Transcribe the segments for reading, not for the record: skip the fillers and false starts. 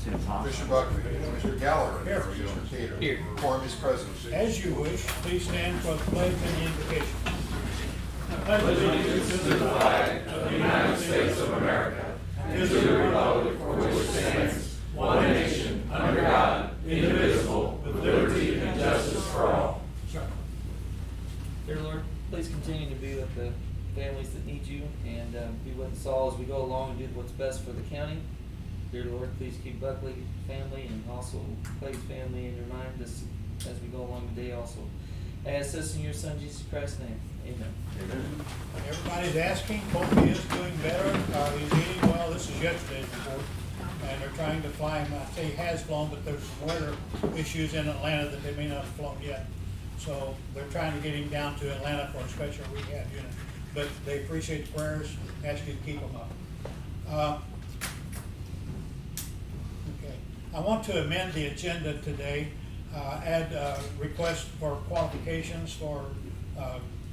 Mr. Buckley. Mr. Gallagher. Here. Mr. Cater. Here. Quorum is present. As you wish, please stand for the pledge and the invocation. I pledge allegiance to the flag of the United States of America and to the republic for which it stands, one nation, under God, indivisible, with liberty and justice for all. Dear Lord, please continue to be with the families that need you and be with us all as we go along and do what's best for the county. Dear Lord, please keep Buckley family and also Clay's family in your mind as we go along today also. I ask this in your Son, Jesus Christ's name. Amen. Amen. Everybody's asking, Kobe is doing better, he's eating well. This is yesterday's report, and they're trying to fly him. I say he has flown, but there's some weather issues in Atlanta that they may not have flown yet. So they're trying to get him down to Atlanta for a special rehab unit. But they appreciate the prayers, ask you to keep them up. Okay, I want to amend the agenda today, add request for qualifications for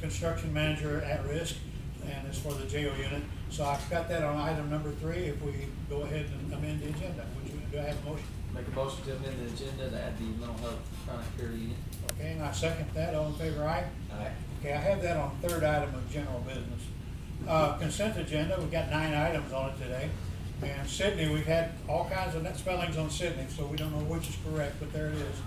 construction manager at risk, and it's for the jail unit. So I've got that on item number 3. If we go ahead and amend the agenda, do I have a motion? Make a motion to amend the agenda to add the mental health chronic care unit. Okay, and I second that. All in favor, aye? Aye. Okay, I have that on third item of general business. Consent agenda, we've got 9 items on it today. And Sydney, we've had all kinds of spellings on Sydney, so we don't know which is correct, but there it is.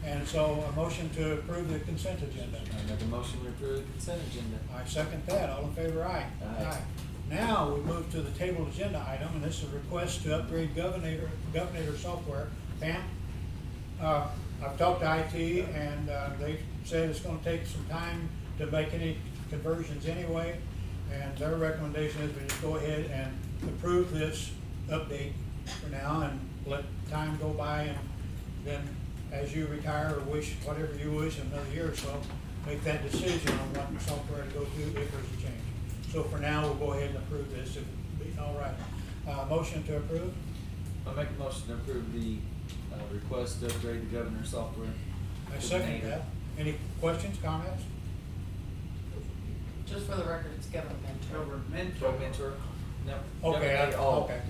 And so a motion to approve the consent agenda. I make a motion to approve the consent agenda. I second that. All in favor, aye? Aye. Now we move to the tabled agenda item, and this is a request to upgrade Governor software. Pam? I've talked to IT, and they said it's gonna take some time to make any conversions anyway, and their recommendation is we just go ahead and approve this update for now and let time go by, and then as you retire or wish, whatever you wish, in another year or so, make that decision on what software to go to if there's a change. So for now, we'll go ahead and approve this. All right. Motion to approve? I make a motion to approve the request to upgrade the governor software. I second that. Any questions, comments? Just for the record, it's Governor Mentor. Go mentor. No. Okay, okay.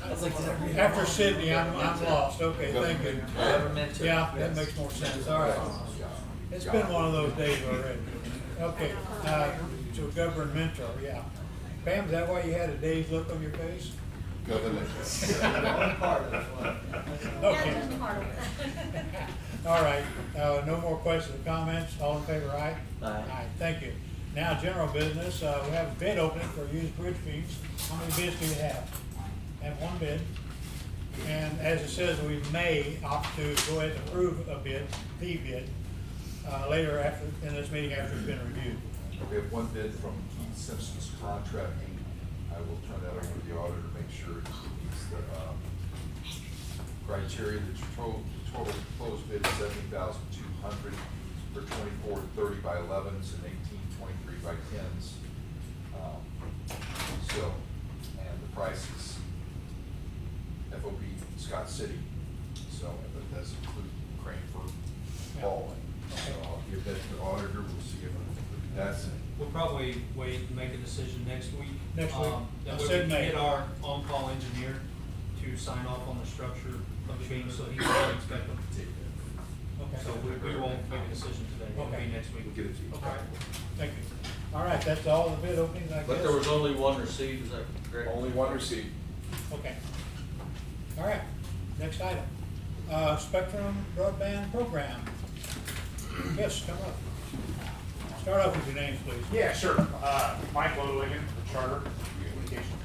I was like, did I read it After wrong? Sydney, I'm lost. Okay, thank you. Governmentor. Yeah, that makes more sense. All right. It's been one of those days already. Okay, so Governor Mentor, yeah. Pam, is that why you had a dazed look on your face? Governor. Okay. All right, no more questions or comments. All in favor, aye? Aye. Thank you. Now, general business, we have a bid opening for used bridge fees. How many bids do you have? Have 1 bid. And as it says, we may opt to go ahead and approve a bid, the bid, later after, in this meeting after it's been reviewed. We have 1 bid from Keith Simpson's Contracting. I will turn that over to the auditor to make sure it meets the criteria. The total proposed bid is $70,200 for 24 30 by 11s and 18 23 by 10s. And the price is FOB Scott City. So that does include crane for hauling. So I'll give that to the auditor. We'll see if that's it. We'll probably wait and make a decision next week. Next week. That I way we said can May. get our on-call engineer to sign off on the structure of the beam, so he can inspect them. Okay. So we won't make a decision today, it'll Okay. be next week. We'll get it to you. Okay, thank you. All right, that's all the bid openings, I guess. But there was only 1 received, is that correct? Only 1 receipt. Okay. All right, next item. Spectrum broadband program. Yes, come up. Start off with your names, please. Yeah, sure. Mike Lodewingen with Charter Communication.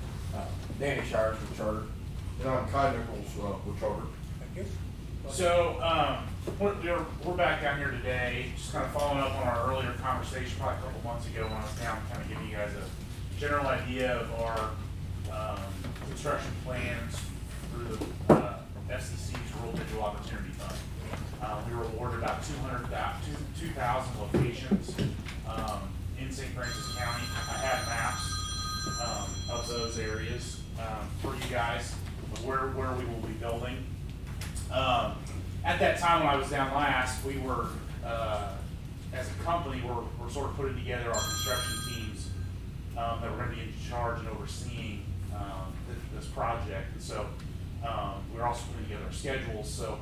Danny Shires with Charter. And I'm Kai Nichols with Charter. Thank you. So we're back down here today, just kind of following up on our earlier conversation, probably a couple months ago when I was down, kind of giving you guys a general idea of our construction plans through the FCC's Rural Digital Opportunity Fund. We were awarded about 2,000 locations in St. Francis County. I have maps of those areas for you guys of where we will be building. At that time when I was down last, we were, as a company, we're sort of putting together our construction teams that were going to be in charge and overseeing this project. And so, we're also putting together schedules. So,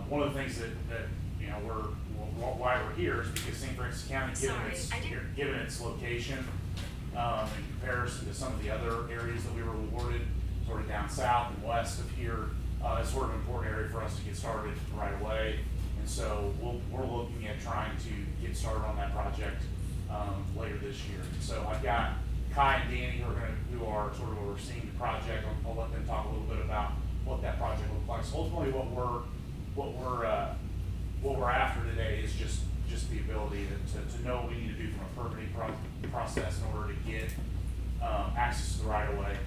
one of the things that you know, why we're here is because St. Francis County, given its location, in comparison to some of the other areas that we were awarded, sort of down south and west of here, it's sort of an important area for us to get started right away. And so we're looking at trying to get started on that project later this year. So I've got Kai and Danny who are sort of overseeing the project. I'll let them talk a little bit about what that project looks like. So ultimately, what we're after today is just the ability to know what we need to do from a permitting process in order to get access to the right of way,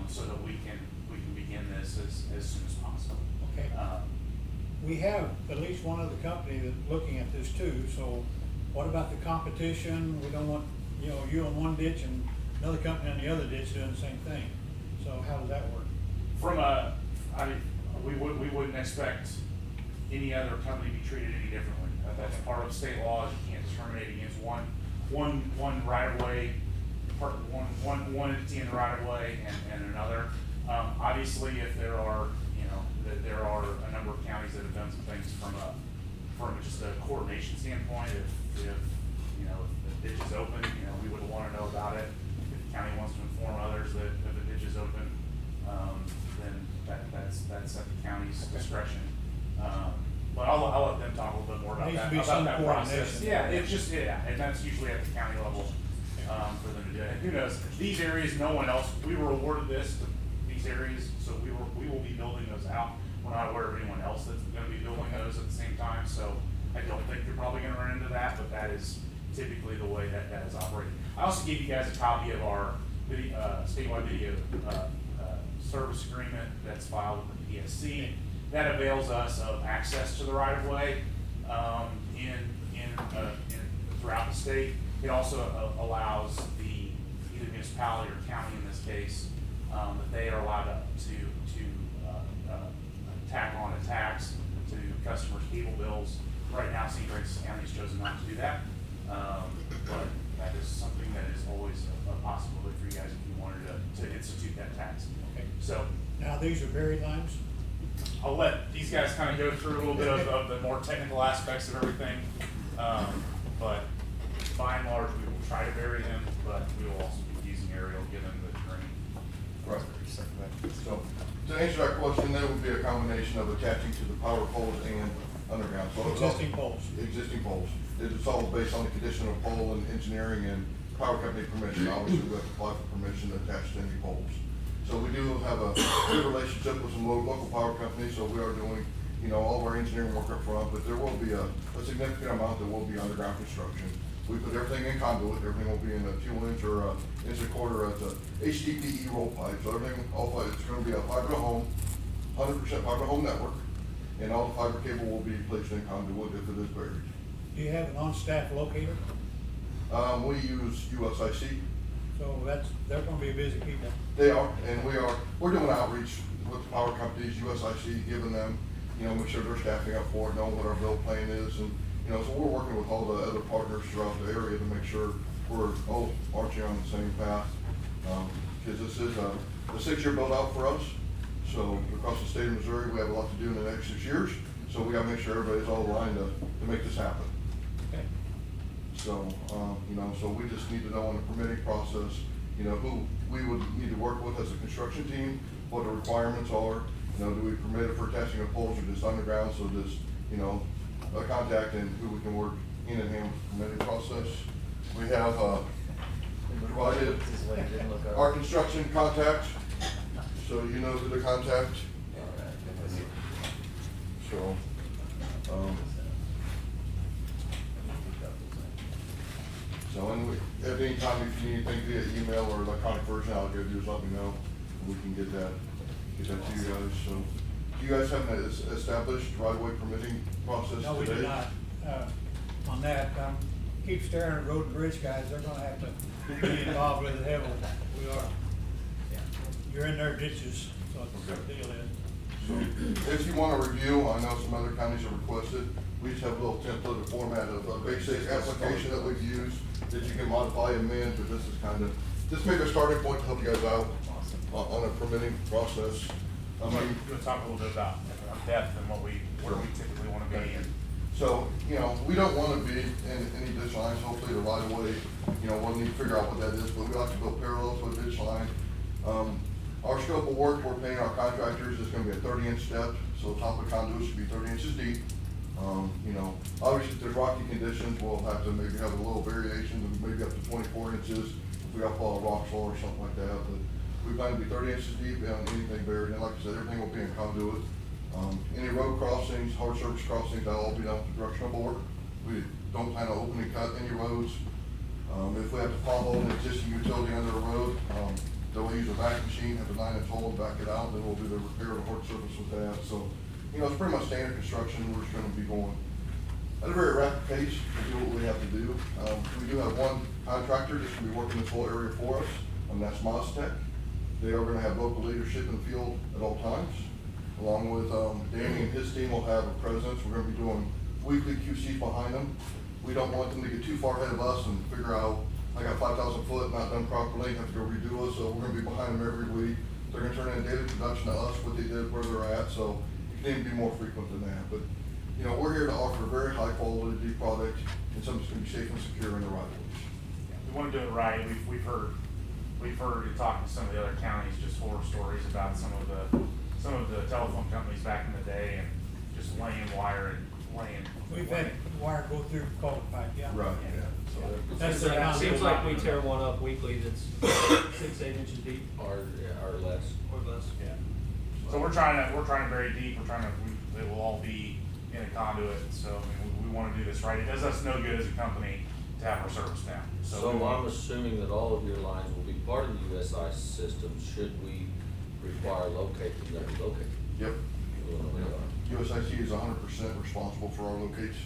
so that we can begin this as soon as possible. Okay. We have at least one other company that's looking at this too, so what about the competition? We don't want, you know, you on one ditch and another company on the other ditch doing the same thing. So how does that work? We wouldn't expect any other company to be treated any differently. That's part of state laws. You can't discriminate against one right of way, one entity in the right of way and another. Obviously, if there are, you know, there are a number of counties that have done some things from just a coordination standpoint. If you know, if the ditch is open, you know, we would want to know about it. If the county wants to inform others that if the ditch is open, then that's at the county's discretion. But I'll let them talk a little bit more about Needs to that, be some process. coordination. Yeah, it's just, and that's usually at the county level, for them to do it. And who knows, these areas, no one else, we were awarded these areas, so we will be building those out. We're not aware of anyone else that's gonna be building those at the same time, so I don't think you're probably gonna run into that, but that is typically the way that is operated. I also gave you guys a copy of our statewide video service agreement that's filed with the PSC. That avails us of access to the right of way throughout the state. It also allows either municipality or county in this case, that they are allowed to tack on a tax to customers' cable bills. Right now, St. Francis County has chosen not to do that, but that is something that is always a possibility for you guys if you wanted to institute that tax. Okay. So Now, these are buried lines? I'll let these guys kind of go through a little bit of the more technical aspects of everything. But by and large, we will try to bury them, but we will also be using aerial given the terrain. Right. So, to answer that question, that would be a combination of attaching to the power poles and underground. So Existing poles? Existing poles. It's all based on the condition of pole and engineering and power company permission. Obviously, we have to apply for permission to attach to any poles. So we do have a good relationship with some local power companies, so we are doing, you know, all of our engineering work up front, but there will be a significant amount that will be underground construction. We put everything in conduit, everything will be in a 2-inch or inch and a quarter at the HDPE roll pipe, so everything, it's gonna be a fiber to home, 100% fiber to home network, and all the fiber cable will be placed in conduit if it is buried. Do you have an on-staff locator? We use USIC. So they're gonna be busy people. They are, and we're doing outreach with the power companies, USIC, giving them, you know, make sure they're staffing up for it, knowing what our build plan is, and, you know, so we're working with all the other partners throughout the area to make sure we're all marching on the same path. Because this is a 6-year build out for us, so across the state of Missouri, we have a lot to do in the next 6 years, so we gotta make sure everybody's all aligned to make this happen. Okay. So, you know, so we just need to know in the permitting process, you know, who we would need to work with as a construction team, what the requirements are, you know, do we permit it for attaching of poles or just underground, so just, you know, a contact and who we can work in and hand with the permitting process. We have, provided our construction contacts, so you know who to contact. So, so, and at any time, if you need anything via email or electronic version, all you gotta do is let me know, and we can get that to you guys. So, do you guys have an established right-of-way permitting process today? No, we do not. On that, keep staring at road and bridge guys, they're gonna have to be involved with it heavily. We are. You're in their ditches, so it's what the deal is. So, if you want to review, I know some other counties have requested, we just have a little template, a format of a basic application that we've used that you can modify and amend, but this is kind of, just maybe a starting point to help you guys out. on a permitting process. I I'm mean, gonna talk a little bit about depth and where we typically wanna be in. so, you know, we don't wanna be in any ditch lines, hopefully the right of way, you know, we'll need to figure out what that is, but we like to go parallel to a ditch line. Our scope of work, we're paying our contractors, is gonna be a 30-inch step, so the top of the conduit should be 30 inches deep. You know, obviously if there's rocky conditions, we'll have to maybe have a little variation, maybe up to 24 inches, if we got to fall a rock fall or something like that, but we plan to be 30 inches deep and anything buried, and like I said, everything will be in conduit. Any road crossings, hard surface crossings, that'll all be done with the directional board. We don't plan to open and cut any roads. If we have to pothole an existing utility under a road, they'll use a vac machine, have a 9-inch hole and back it out, then we'll do the repair of the hard surface with that. So, you know, it's pretty much standard construction. We're just gonna be going at a very rapid pace to do what we have to do. We do have one contractor that's gonna be working this whole area for us, and that's Mostech. They are gonna have local leadership in the field at all times. Along with Danny and his team will have a presence. We're gonna be doing weekly QC behind them. We don't want them to get too far ahead of us and figure out, I got 5,000 foot not done properly, have to go redo it, so we're gonna be behind them every week. They're gonna turn in a daily production to us, what they did, where they're at, so it can even be more frequent than that. But, you know, we're here to offer a very high quality product and something that's gonna be safe and secure in the right ways. We wanna do it right. We've heard in talking to some of the other counties, just horror stories about some of the telephone companies back in the day and just laying wire and laying. We've had wire go through culvert pipe, yeah. Right, yeah. So That's the It seems like we tear one up weekly that's 6-8 inches deep Or less. or less. Yeah. So we're trying to bury deep, they will all be in a conduit, so I mean, we wanna do this right. It does us no good as a company to have our service down. So I'm assuming that all of your lines will be part of the USI system, should we require locating, they'll be located. Yep. We'll know where they are. USIC is 100% responsible for our locates.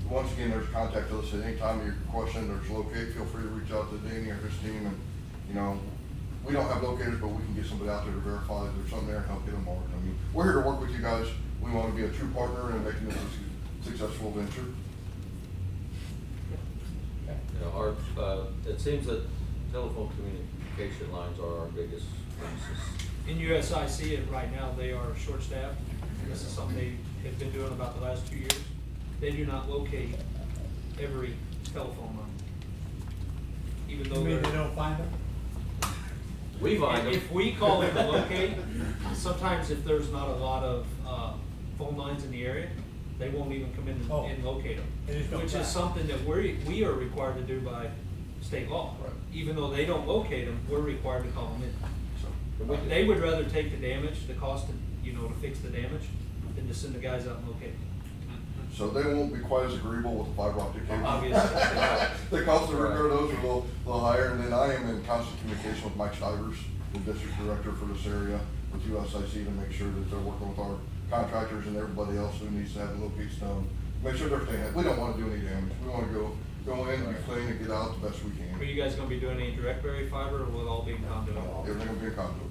Once again, there's contact us at any time you're questioning, there's locate, feel free to reach out to Danny or his team, and, you know, we don't have locators, but we can get somebody out there to verify if there's something there and help get them marked. I mean, we're here to work with you guys. We want to be a true partner in making this a successful venture. You know, it seems that telephone communication lines are our biggest nemesis. In USIC, right now, they are short-staffed. This is something they have been doing about the last 2 years. They do not locate every telephone line. Even You though mean they they're, don't find them? We find them. if we call in to locate, sometimes if there's not a lot of, phone lines in the area, they won't even come in Oh. and locate them. They just don't Which try. is something that we are required to do by state law. Right. Even though they don't locate them, we're required to call them in. So, They would rather take the damage, the cost to, to fix the damage, than to send the guys out and locate. so they won't be quite as agreeable with the fiber optic cable. Obviously. The cost of repair of those are a little higher, and then I am in constant communication with Mike Stivers, the district director for this area, with USIC, to make sure that they're working with our contractors and everybody else who needs to have the locates done. Make sure they're staying, we don't wanna do any damage, we wanna go in, be clean, and get out the best we Are can. you guys gonna be doing any direct bury fiber, or will it all be conduit? Everything will be a conduit.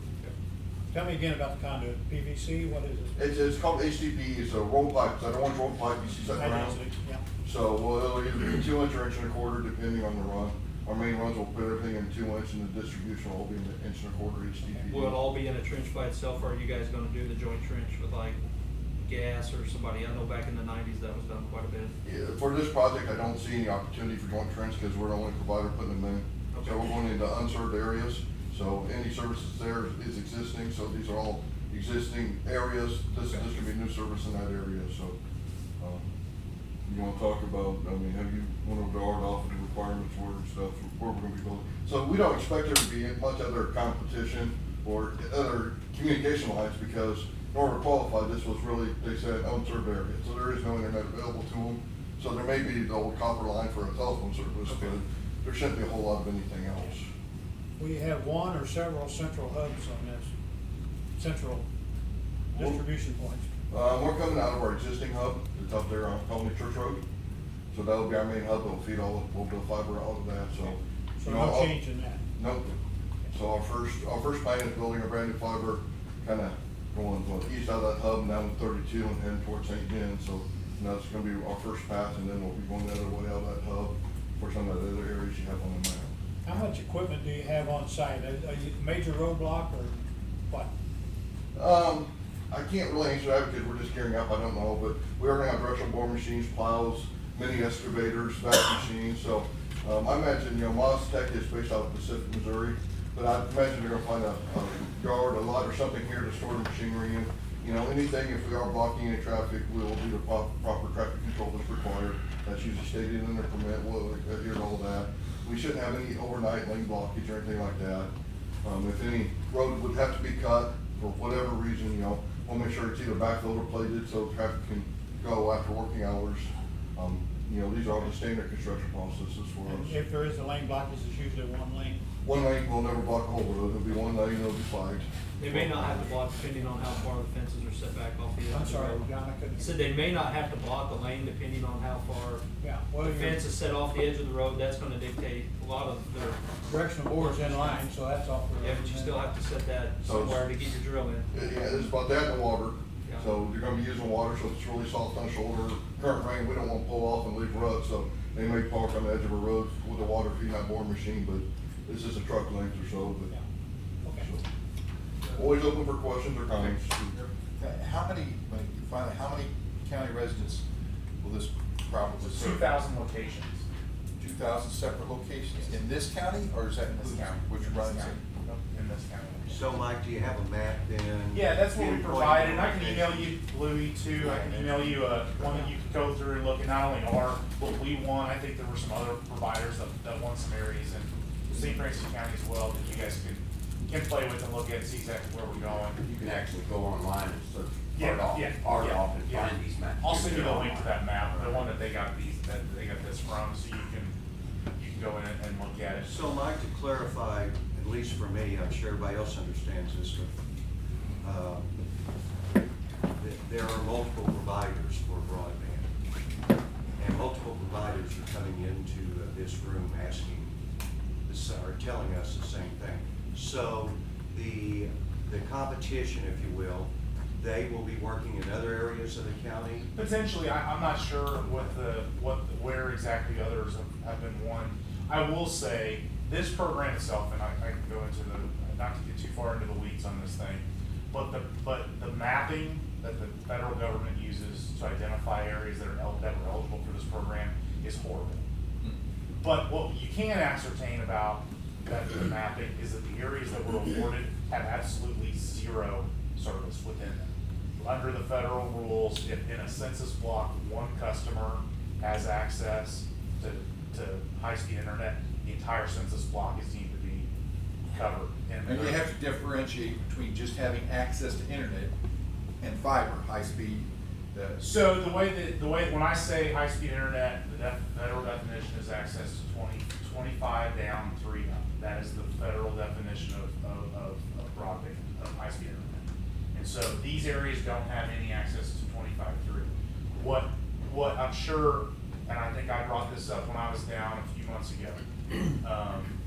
Tell me again about the conduit, PVC, what is this? It's called HDP, it's a roll pipe, it's that orange roll pipe you see set I around. know, yeah. So, well, it'll either be 2 inch or 1.25 inch, depending on the run. Our main runs will put everything in 2 inch, and the distribution will all be in the 1.25 inch HDPE. Will it all be in a trench by itself, or are you guys gonna do the joint trench with like gas or somebody? I know back in the 90s that was done quite a bit. Yeah, for this project, I don't see any opportunity for joint trench, because we're the only provider putting them in. So we're going into unserved areas, so any services there is existing, so these are all existing areas. This is just gonna be new service in that area, so. You wanna talk about, I mean, have you went over to RDOF and the requirements were and stuff, where we're gonna be building? So we don't expect there to be much other competition or other communication lines, because in order to qualify, this was really, they said, unserved area, so there is no internet available to them. So there may be the old copper line for a telephone service, but there shouldn't be a whole lot of anything else. We have one or several central hubs on this, central distribution points. We're coming out of our existing hub, it's up there on Colony Church Road. So that'll be our main hub, it'll feed all the fiber out of that, so. So you know, no change in that. Nope. So our first plan is building a brand new fiber, kinda going east out of that hub and down to 32 and heading towards St. John. So that's gonna be our first pass, and then we'll be going the other way out of that hub for some of the other areas you have on the map. How much equipment do you have on site? A major roadblock or what? I can't really answer that because we're just gearing up, I don't know, but we are gonna have directional bore machines, plows, mini excavators, vacuum machines, so, I imagine, you know, Moss Tech is based out of Pacific, Missouri, but I imagine they're gonna find a yard, a lot or something here to store the machinery in. You know, anything, if we are blocking any traffic, we will do the proper traffic control that's required. That's usually stated in the permit, we'll adhere to all of that. We shouldn't have any overnight lane blockage or anything like that. If any road would have to be cut for whatever reason, you know, we'll make sure it's either backfilled or plated so traffic can go after working hours. You know, these are all the standard construction processes for us. If there is a lane blockage, it's usually one lane. One lane will never block a whole road, it'll be one lane, it'll be flagged. They may not have to block depending on how far the fences are set back off the edge I'm of the sorry, road. John, I couldn't. Said they may not have to block the lane depending on how far Yeah, well, the your fence is set off the edge of the road. That's gonna dictate a lot of their, directional board's in line, so that's all for. yeah, but you still have to set that somewhere to get your drill in. Yeah, it's about that and the water. Yeah. So you're gonna be using water, so if it's really soft on the shoulder, current rain, we don't wanna pull off and leave ruts, so they may park on the edge of a road with a water feeding that boring machine, but this is a truck length or so, but. Yeah, okay. so. Always open for questions or comments. How many, finally, how many county residents will this probably serve? 2,000 locations. 2,000 separate locations in this county, or is that In this include county. what you're In this running? county. Nope, in this county. So Mike, do you have a map then? Yeah, that's what we Pinpoint provided, and I can location? email you, Louis, too, I can email you, one that you can go through and look at not only what we want, I think there were some other providers that want some areas in St. Francis County as well, that you guys can play with and look at and see exactly where we're going. You can actually go online and search Yeah, part yeah, off and yeah. find these maps. I'll send you the link to that map, the one that they got this from, so you can go in and look at it. So Mike, to clarify, at least for me, I'm sure everybody else understands this, there are multiple providers for broadband. And multiple providers are coming into this room asking, or telling us the same thing. So the competition, if you will, they will be working in other areas of the county? Potentially, I'm not sure where exactly others have been won. I will say, this program itself, and I can go into not to get too far into the weeds on this thing, but the mapping that the federal government uses to identify areas that were eligible for this program is horrible. But what you can ascertain about the mapping is that the areas that were awarded have absolutely zero service within them. Under the federal rules, if in a census block, one customer has access to high-speed internet, the entire census block is deemed to be covered. And you have to differentiate between just having access to internet and fiber, high speed. So the way when I say high-speed internet, the federal definition is access to 25 down, 3 up. That is the federal definition of broadband, of high-speed internet. And so these areas don't have any access to 25.3. What I'm sure, and I think I brought this up when I was down a few months ago,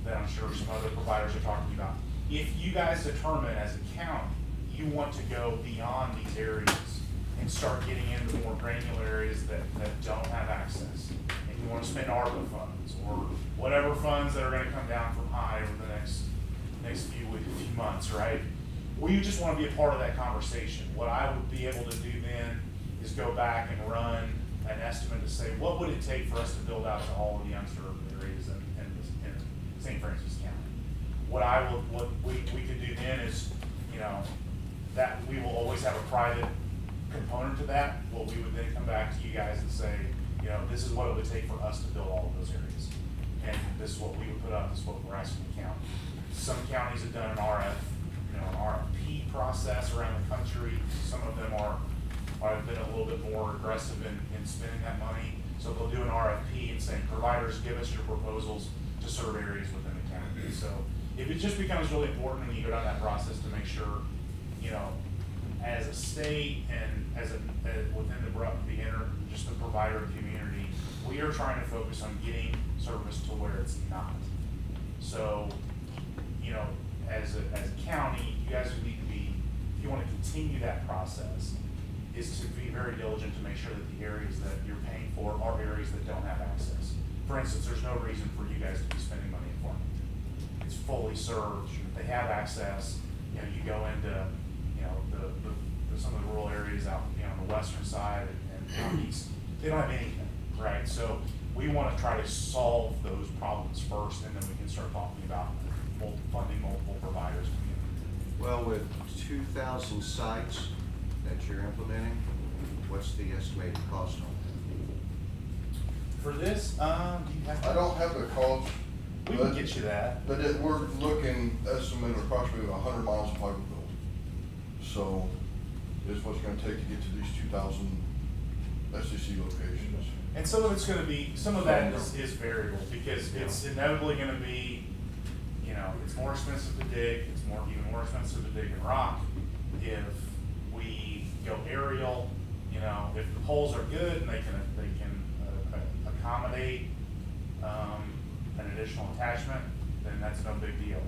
that I'm sure some other providers are talking about. If you guys determine as a county, you want to go beyond these areas and start getting into more granular areas that don't have access, and you want to spend ARPA funds or whatever funds that are going to come down from high over the next few months, right? We just want to be a part of that conversation. What I would be able to do then is go back and run an estimate to say, what would it take for us to build out to all of the unserved areas in St. Francis County? What we could do then is, that we will always have a private component to that. What we would then come back to you guys and say, this is what it would take for us to build all of those areas. And this is what we would put up, this is what we're asking the county. Some counties have done an RFP process around the country. Some of them have been a little bit more aggressive in spending that money. So they'll do an RFP and say, providers, give us your proposals to serve areas within the county. So if it just becomes really important when you go down that process to make sure, as a state and within just the provider community, we are trying to focus on getting service to where it's not. So, as a county, you guys would need to be, if you want to continue that process, is to be very diligent to make sure that the areas that you're paying for are areas that don't have access. For instance, there's no reason for you guys to be spending money in Farmington. fully served, they have access. You know, you go into, you know, some of the rural areas out, you know, on the western side and out east, they don't have anything, right? So we want to try to solve those problems first, and then we can start talking about funding multiple providers. Well, with 2,000 sites that you're implementing, what's the estimated cost on For this, do you have? I don't have the cost. We can get you that. But we're looking, estimated approximately 100 miles of fiber built. So, is what's gonna take to get to these 2,000 SCC locations. And some of it's gonna be, some of that is variable, because it's inevitably gonna be, you know, it's more expensive to dig, it's even more expensive to dig in rock. If we go aerial, you know, if the poles are good and they can accommodate, an additional attachment, then that's no big deal.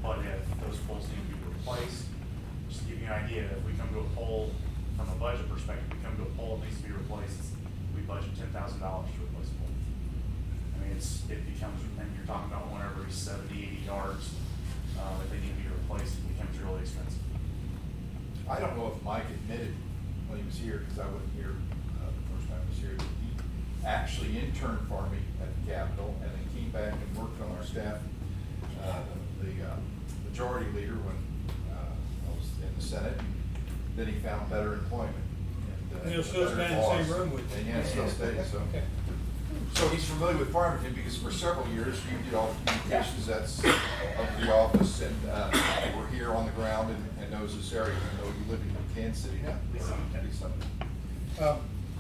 But if those poles need to be replaced, just to give you an idea, if we come to a pole, from a budget perspective, we come to a pole that needs to be replaced, we budget $10,000 to replace a pole. I mean, it becomes, and you're talking about one every 70, 80 yards, if they need to be replaced, it becomes really expensive. I don't know if Mike admitted when he was here, because I wasn't here the first time he was here, that he actually interned for me at the Capitol and then came back and worked on our staff, the majority leader when I was in the Senate. Then he found better employment. And he'll still stay in the same room with you. And yeah, still stays, so. Okay. So he's familiar with Farmington because for several years you did all the communications that's of the office, and we're here on the ground and knows this area. I know you live in Kansas City now.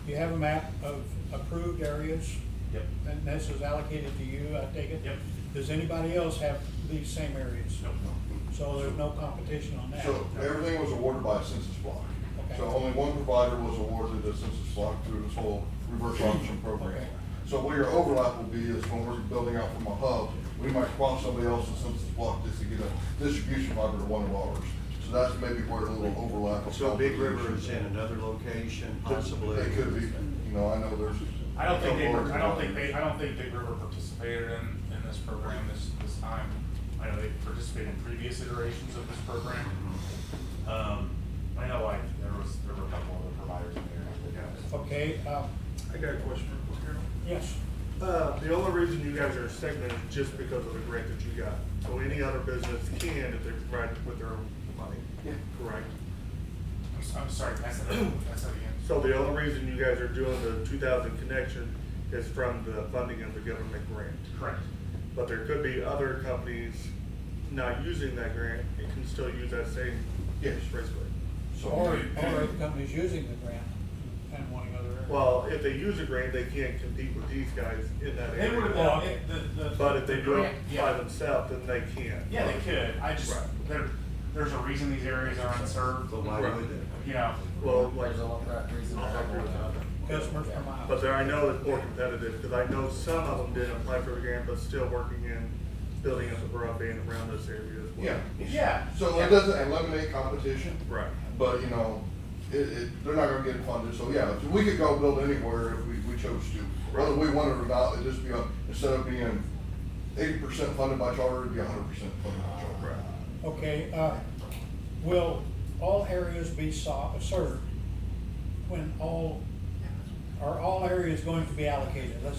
You have a map of approved areas? Yep. And this is allocated to you, I take it? Yep. Does anybody else have these same areas? Nope. So there's no competition on that? So everything was awarded by a census block. Okay. So only one provider was awarded a census block through this whole reverse auction program. Okay. So where your overlap will be is when we're building out from a hub, we might cross somebody else's census block just to get a distribution fiber to one of ours. So that's maybe where a little overlap. of So Big River is competition. in another location, possibly? They could be, you know, I know there's. I don't think Big River participated in this program this time. I know they participated in previous iterations of this program. I know like there were a couple other providers in there. Okay, I got a question real quick, Harold. yes. The only reason you guys are segmented is just because of the grant that you got. So any other business can if they provide with their own money. Yeah. Correct. I'm sorry, that's that again. So the only reason you guys are doing the 2,000 connection is from the funding of the government grant. Correct. But there could be other companies not using that grant and can still use that same raceway. So Or companies using the grant and wanting other areas. Well, if they use a grant, they can't compete with these guys in that They area. would have, But if they do it yeah. by themselves, then they can. Yeah, they could. I just, Right. there's a reason these areas are unserved. But why would they? You know, Well, like, There's a lot of reasons. I'll agree with that. Customers per mile. But there, I know it's more competitive, because I know some of them didn't apply for the grant, but still working in building up the broadband around this area as well. yeah. So it doesn't eliminate competition. Right. But, you know, they're not gonna get it funded, so yeah, we could go build anywhere if we chose to. Whether we want it or not, it'd just be, instead of being 80% funded by charter, it'd be 100% funded by charter. Okay, will all areas be served when are all areas going to be allocated? I'm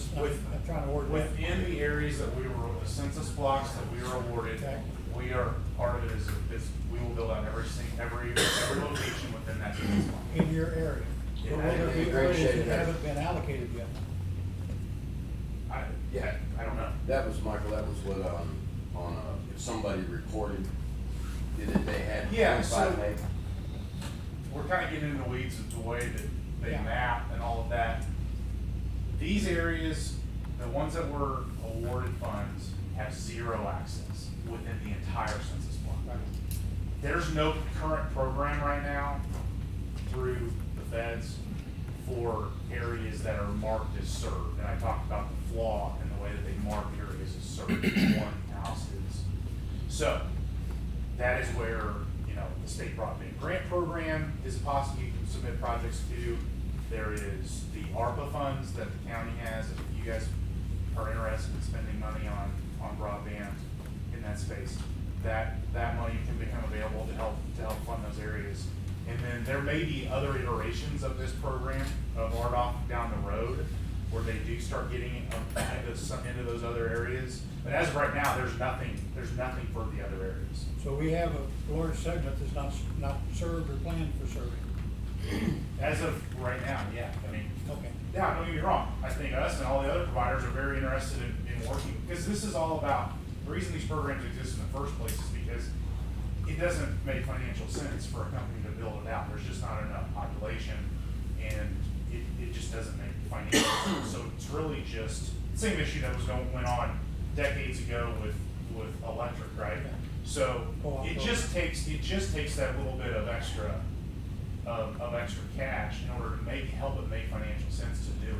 trying to word that. Within the areas that we were, the census blocks that we were awarded, Okay. we are, part of it is we will build out every location within that census block. In your area? Yeah, Or will there be great areas shape that there. haven't been allocated yet? I don't know. That was, Michael, that was what, if somebody recorded, they had Yeah, 25 so- meg. We're kind of getting into the weeds of the way that they Yeah. map and all of that. These areas, the ones that were awarded funds, have zero access within the entire census block. There's no current program right now through the feds for areas that are marked as served. And I talked about the flaw in the way that they mark areas as served. One house is. So that is where, you know, the state broadband grant program is possible. You can submit projects to. There is the ARPA funds that the county has. If you guys are interested in spending money on broadband in in that space, that money can become available to help fund those areas. And then there may be other iterations of this program of RDOF down the road where they do start getting into those other areas. But as of right now, there's nothing for the other areas. So we have a Florida segment that's not served or planned for serving. As of right now, yeah, I mean, Okay. yeah, don't get me wrong, I think us and all the other providers are very interested in working, because this is all about, the reason these programs exist in the first place is because it doesn't make financial sense for a company to build it out, there's just not enough population, and it just doesn't make financial sense. So it's really just, same issue that went on decades ago with electric, right? So it just takes that little bit of extra cash in order to help it make financial sense to do it.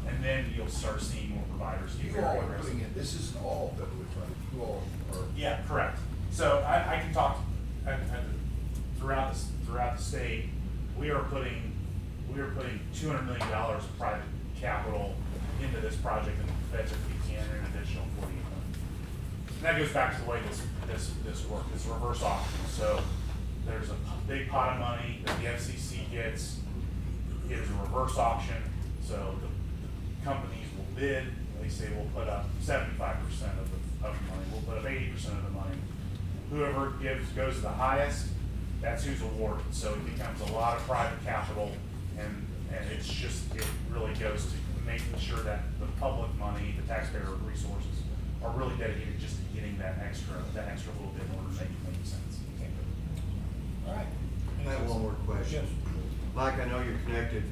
And then you'll start seeing more providers get You very all are aggressive. putting in, this isn't all federally funded, you all are. Yeah, correct. So I can talk throughout the state, we are putting $200 million of private capital into this project, and the feds are kicking in an additional $48 million. And that goes back to the way this works. It's a reverse auction. So there's a big pot of money that the FCC gets. It is a reverse auction. So the companies will bid. They say we'll put up 75% of the money. We'll put up 80% of the money. Whoever goes the highest, that's who's awarded. So it becomes a lot of private capital, and it really goes to making sure that the public money, the taxpayer resources, are really dedicated just to getting that extra little bit in order to make it make sense. All right. I have one more question. Yes. Mike, I know you're connected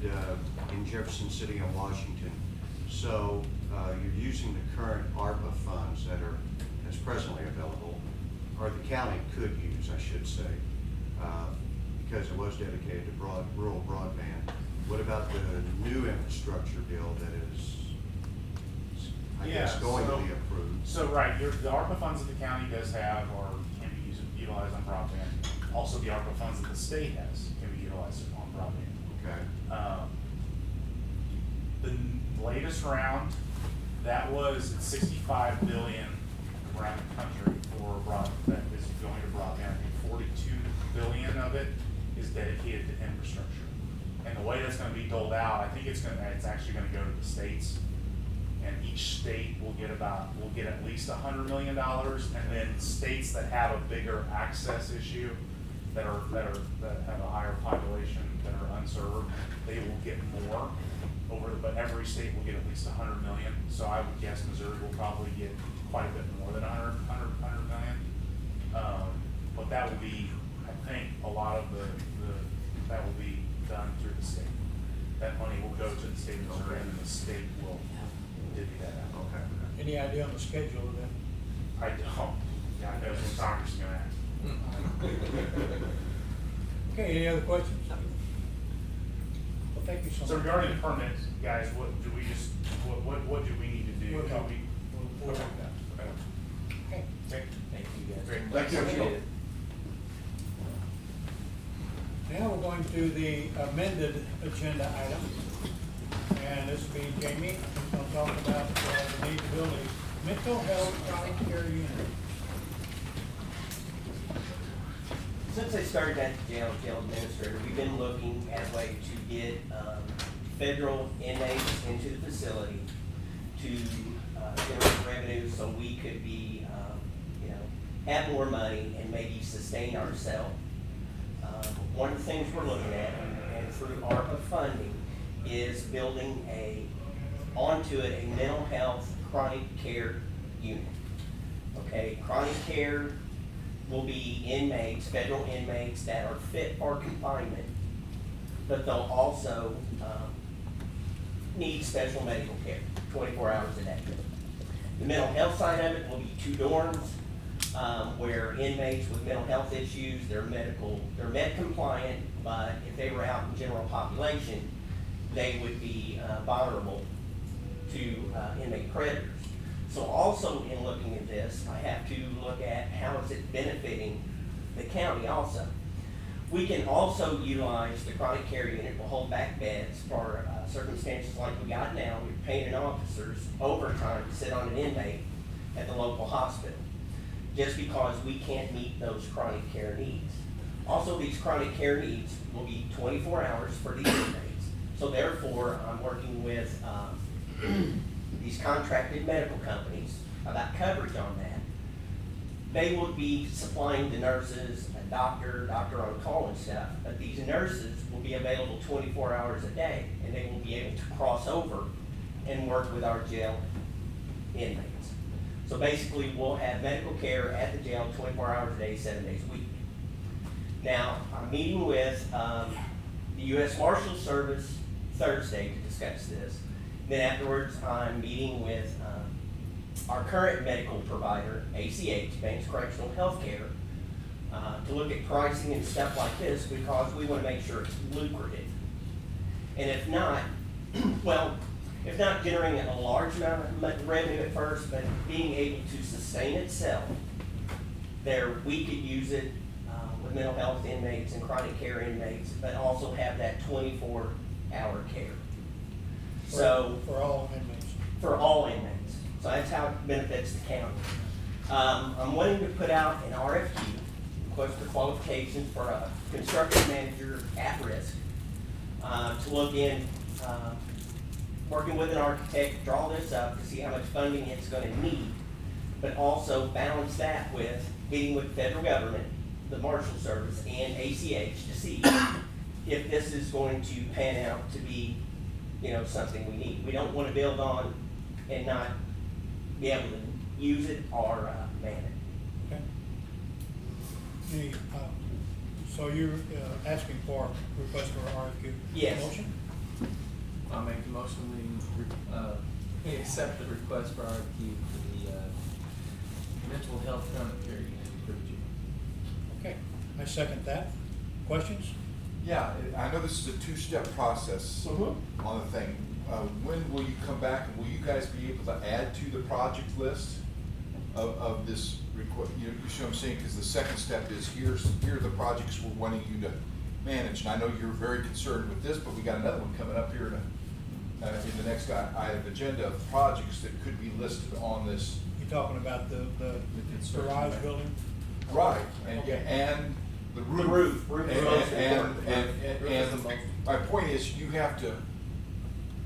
in Jefferson City and Washington, so you're using the current ARPA funds that's presently available, or the county could use, I should say, because it was dedicated to rural broadband. What about the new infrastructure bill that is, I guess, going to be approved? So right, the ARPA funds that the county does have can be utilized on broadband. Also, the ARPA funds that the state has can be utilized on broadband. Okay. The latest round, that was $65 billion around the country for that is going to broadband. I think $42 billion of it is dedicated to infrastructure. And the way that's going to be doled out, I think it's actually going to go to the states, and each state will get at least $100 million, and then states that have a bigger access issue, that have a higher population, that are unserved, they will get more but every state will get at least $100 million. So I would guess Missouri will probably get quite a bit more than $100 million. But that will be, I think, a lot of that will be done through the state. That money will go to the state of Missouri, and the state will divvy that out. Okay. Any idea on the schedule of that? I don't. Yeah, I know what Congress is gonna ask. Okay, any other questions? Well, thank you so much. So regarding the permits, guys, what do we need to do? We'll help. Okay. We'll work that. Okay. Okay. Thank you guys. Great. Thank you. Appreciate it. Now we're going to the amended agenda item. And this will be Jamie, who's going to talk about the need to build a mental health chronic care unit. Since I started at the jail administrator, we've been looking at a way to get federal inmates into the facility to generate revenue so we could be, have more money and maybe sustain ourselves. One of the things we're looking at, and through ARPA funding, is building onto it a mental health chronic care unit. Okay, chronic care will be inmates, federal inmates that are fit for confinement, but they'll also need special medical care 24 hours a day. The mental health side of it will be 2 dorms where inmates with mental health issues, they're med compliant, but if they were out in general population, they would be vulnerable to inmate predators. So also in looking at this, I have to look at how is it benefiting the county also. We can also utilize the chronic care unit to hold back beds for circumstances like we got now. We're paying officers overtime to sit on an inmate at the local hospital. just because we can't meet those chronic care needs. Also, these chronic care needs will be 24 hours for these inmates. So therefore, I'm working with these contracted medical companies about coverage on that. They will be supplying the nurses, a doctor on call and stuff, but these nurses will be available 24 hours a day, and they will be able to cross over and work with our jail inmates. So basically, we'll have medical care at the jail 24 hours a day, 7 days a week. Now, I'm meeting with the U.S. Marshals Service Thursday to discuss this. Then afterwards, I'm meeting with our current medical provider, ACH, Banks Correctional Healthcare, to look at pricing and stuff like this because we want to make sure it's lucrative. And if not, well, if not generating a large amount of revenue at first, but being able to sustain itself, we could use it with mental health inmates and chronic care inmates, but also have that 24-hour care. So For all inmates. For all inmates. So that's how it benefits the county. I'm wanting to put out an RFQ, request for qualifications for a construction manager at risk, to look in, working with an architect, draw this up to see how much funding it's going to need, but also balance that with meeting with the federal government, the Marshal Service, and ACH to see if this is going to pan out to be, something we need. We don't want to build on and not be able to use it or man it. Okay. So you're asking for request for RFQ? Yes. Motion? I'll make the motion, we accept the request for RFQ for the mental health chronic care unit for the jail. Okay, I second that. Questions? Yeah, I know this is a two-step process on the thing. When will you come back, and will you guys be able to add to the project list of this request? You see what I'm saying? Because the second step is here are the projects we're wanting you to manage. And I know you're very concerned with this, but we got another one coming up here in the next item agenda of projects that could be listed on this. You're talking about the garage building? Right, Okay. and the roof. And my point is, you have to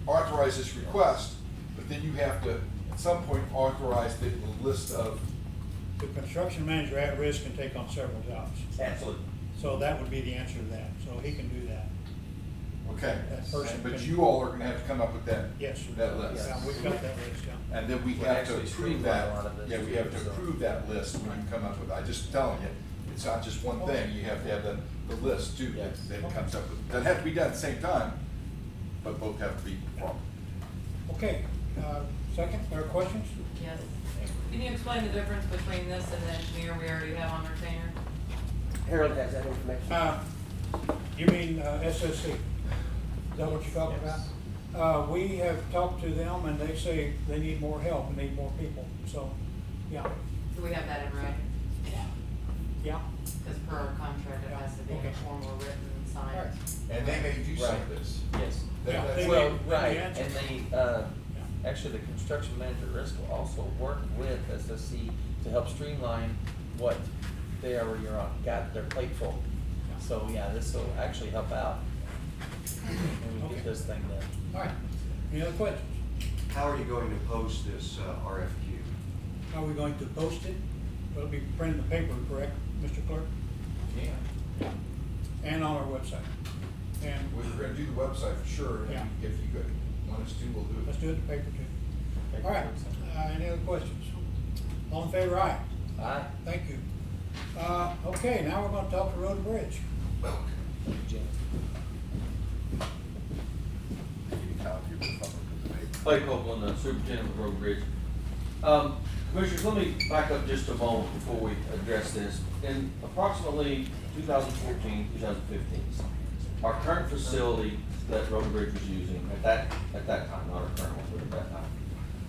authorize this request, but then you have to, at some point, authorize the list of. The construction manager at risk can take on several jobs. Absolutely. So that would be the answer to that. So he can do that. Okay, That person but can- you all are gonna have to come up with that. Yes. That list. Yeah, we've got that list, yeah. And then we We're have to actually approve streamlining that. a lot of this Yeah, we too, have to so. approve that list when you come up with, I just telling you, it's not just one thing, you have to have the list too, Yes. that comes up with. Doesn't have to be done at the same time, but both have to be performed. Okay, second, or questions? Yes. Can you explain the difference between this and the engineer we already have on retainer? Harold has that information. You mean SSC? Is that what you're talking about? We have talked to them and they say they need more help and need more people, so, yeah. Do we have that in writing? Yeah. Because per our contract, it has to be in Okay. a formal written signed. Right. And they made you sign Right. this. Yes. Yeah, That's- they Well, may- they right, may answer. and actually, the construction manager at risk will also work with SSC to help streamline what they already got their plate full. So, yeah, this will actually help out when we Okay. get this thing done. All right. Any other questions? How are you going to post this RFQ? Are we going to post it? Will it be printed in the paper, correct, Mr. Clerk? Yeah. And on our website? And We're gonna do the website for sure, and Yeah. if you could, want us to, we'll do it. let's do it in the paper too. All right, any other questions? All in favor, aye? Aye. Thank you. Okay, now we're gonna talk to Road and Bridge. Jim. Clay Copeland, Superintendent of Road and Bridge. Commissioners, let me back up just a moment before we address this. In approximately 2014, 2015, our current facility that Road and Bridge was using at that time, not our current one, but at that time,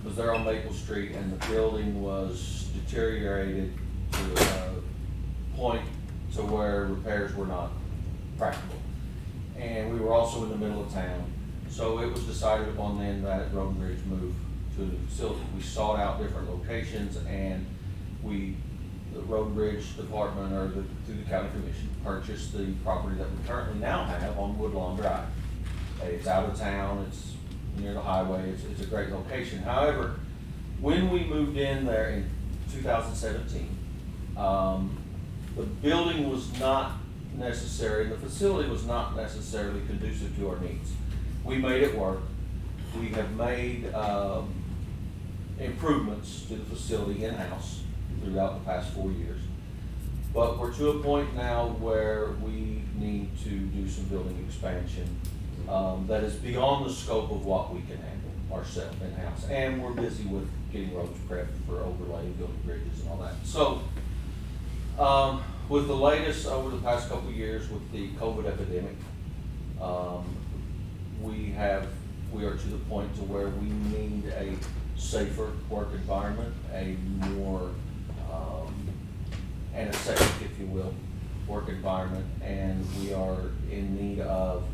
was there on Maple Street, and the building was deteriorated to a point to where repairs were not practical. And we were also in the middle of town, so it was decided upon then that Road and Bridge move to a new facility. We sought out different locations, and we the road bridge department or through the county commission, purchased the property that we currently now have on Woodlawn Drive. It's out of town, it's near the highway, it's a great location. However, when we moved in there in 2017, the building was not necessary, the facility was not necessarily conducive to our needs. We made it work. We have made improvements to the facility in-house throughout the past 4 years. But we're to a point now where we need to do some building expansion that is beyond the scope of what we can handle ourselves in-house. And we're busy with getting roads prepped for overlay, building bridges and all that. So, with the latest over the past couple of years with the COVID epidemic, we are to the point to where we need a safer work environment, a more, and a safe, if you will, work environment, and we are in need of,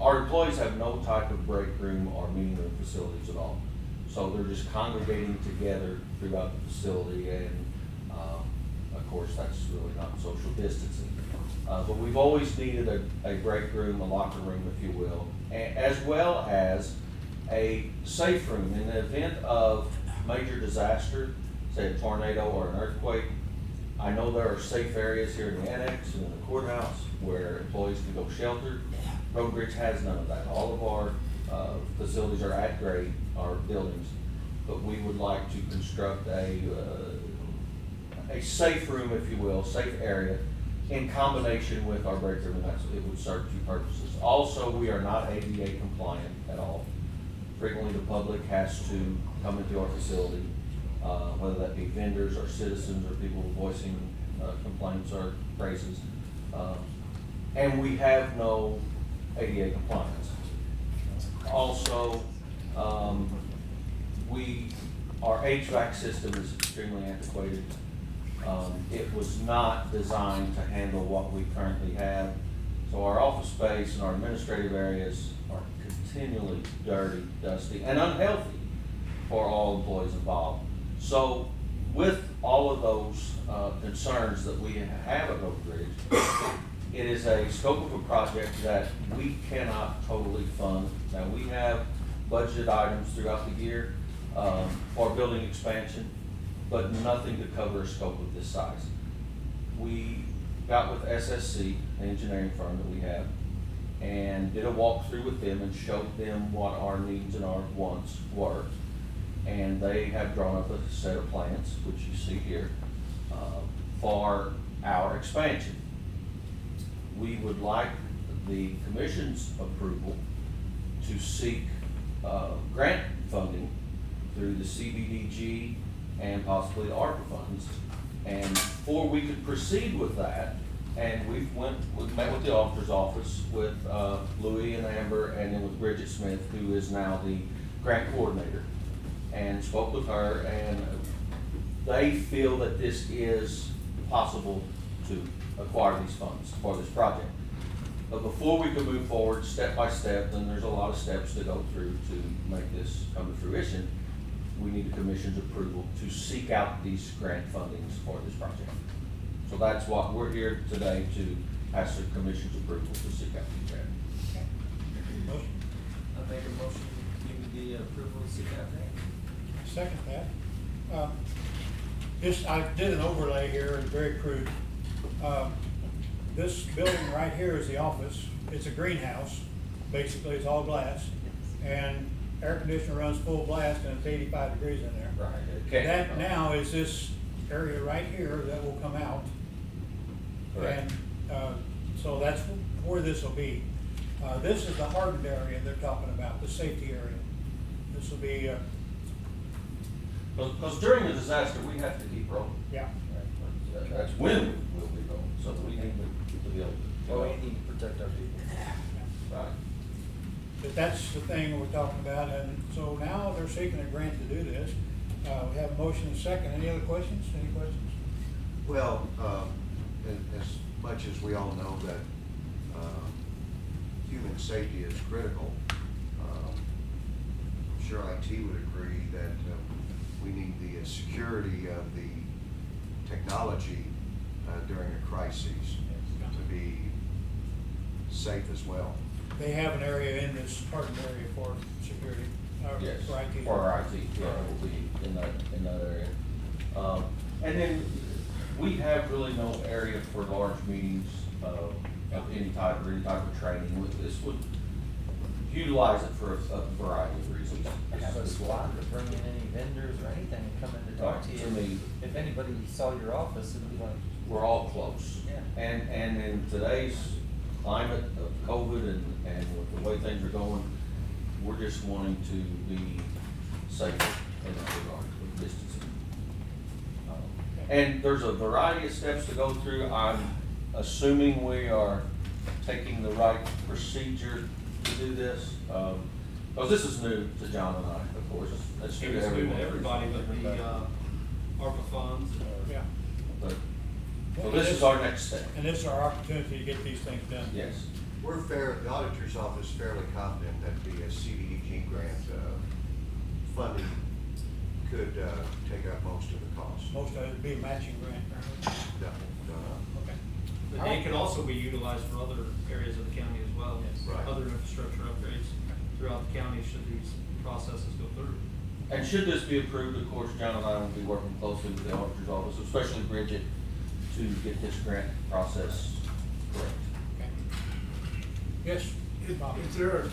our employees have no type of break room or meeting room facilities at all. So they're just congregating together throughout the facility, and of course that's really not social distancing. But we've always needed a break room, a locker room, if you will, as well as a safe room in the event of major disaster, say a tornado or an earthquake. I know there are safe areas here in the annex and in the courthouse where employees can go shelter. Road Bridge has none of that. All of our facilities are at grade, our buildings, but we would like to construct a safe room, if you will, safe area, in combination with our break room, and that's, it would serve two purposes. Also, we are not ADA compliant at all. Frequently, the public has to come into our facility, whether that be vendors or citizens or people voicing complaints or praises. And we have no ADA compliance. Also, our HVAC system is extremely antiquated. It was not designed to handle what we currently have. So our office space and our administrative areas are continually dirty, dusty, and unhealthy for all employees involved. So with all of those concerns that we have at Road Bridge, it is a scope of a project that we cannot totally fund. Now, we have budgeted items throughout the year for building expansion, but nothing to cover a scope of this size. We got with SSC, the engineering firm that we have, and did a walkthrough with them and showed them what our needs and our wants were. And they have drawn up a set of plans, which you see here, for our expansion. We would like the commission's approval to seek grant funding through the CBDG and possibly the ARPA funds. And before we could proceed with that, and we've met with the auditor's office with Louis and Amber, and then with Bridget Smith, who is now the grant coordinator, and spoke with her, and they feel that this is possible to acquire these funds for this project. But before we can move forward step by step, then there's a lot of steps to go through to make this come to fruition. We need the commission's approval to seek out these grant fundings for this project. So that's what we're here today to ask the commission's approval to seek out these grants. Motion. I make a motion to give you the approval to seek out grant. Second that. I did an overlay here, it's very crude. This building right here is the office. It's a greenhouse. Basically, it's all glass. And air conditioner runs full blast and it's 85 degrees in there. Right. Okay. That now is this area right here that will come out. Correct. And so that's where this will be. This is the hardened area they're talking about, the safety area. This will be, Because during a disaster, we have to keep rolling. yeah. That's when we'll be rolling, so we need to be able to. Well, we need to protect our people. Right. But that's the thing we're talking about, and so now they're seeking a grant to do this. We have a motion and a second. Any other questions? Any questions? Well, as much as we all know that human safety is critical, I'm sure IT would agree that we need the security of the technology during a crisis to be safe as well. They have an area in this hardened area for security, Yes, for IT. for our IT, yeah, will be in that area. And then we have really no area for large meetings of any type or any type of training. This would utilize it for a variety of reasons. Have a squad to bring in any vendors or anything to come in to talk to you. To me, If anybody saw your office, it'd be like, we're all close. Yeah. And in today's climate of COVID and with the way things are going, we're just wanting to be safer in that regard with distancing. And there's a variety of steps to go through. I'm assuming we are taking the right procedure to do this. Because this is new to John and I, of course. That's new to It's new everyone. to everybody, but the, ARPA funds, Yeah. But, so this is our next step. And this is our opportunity to get these things done. Yes. We're the auditor's office is fairly confident that the CDBG grant funding could take up most of the cost. Most of it would be a matching grant. Okay. but it can also be utilized for other areas of the county as well. Right. Other infrastructure upgrades throughout the county should these processes go through. And should this be approved, of course, John and I will be working closely with the auditor's office, especially Bridget, to get this grant process correct. Okay. Yes, Bob. Is there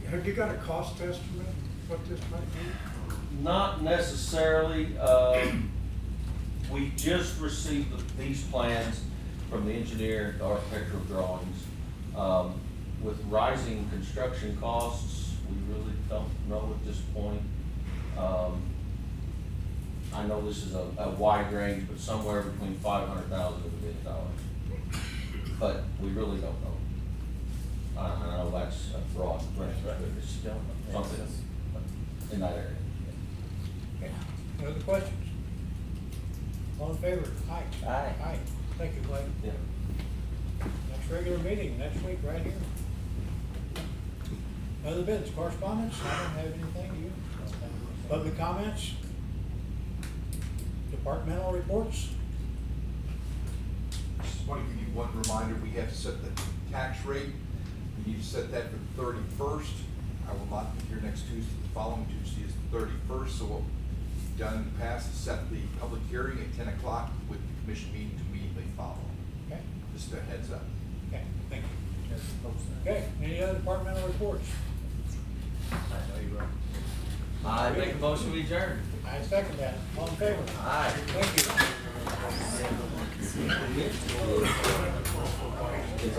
have you got a cost estimate what this might be? Not necessarily. We just received these plans from the engineer, the architectural drawings. With rising construction costs, we really don't know at this point. I know this is a wide range, but somewhere between $500,000 and $1 million. But we really don't know. I know that's a broad range, but it's something in that area. Okay. Any other questions? All in favor? Aye. Aye. Aye. Thank you, Clay. Yeah. Next regular meeting, next week, right here. Other bids, correspondence? I don't have anything, you? Public comments? Departmental reports? Just want to give you one reminder, we have to set the tax rate. We need to set that for the 31st. I will not be here next Tuesday. The following Tuesday is the 31st, so what we've done in the past is set the public hearing at 10 o'clock with the commission meeting to immediately follow. Okay, Just a heads up. okay, thank you. Okay, any other departmental reports? I make a motion we adjourn. I second that. All in favor? Aye. Thank you. It's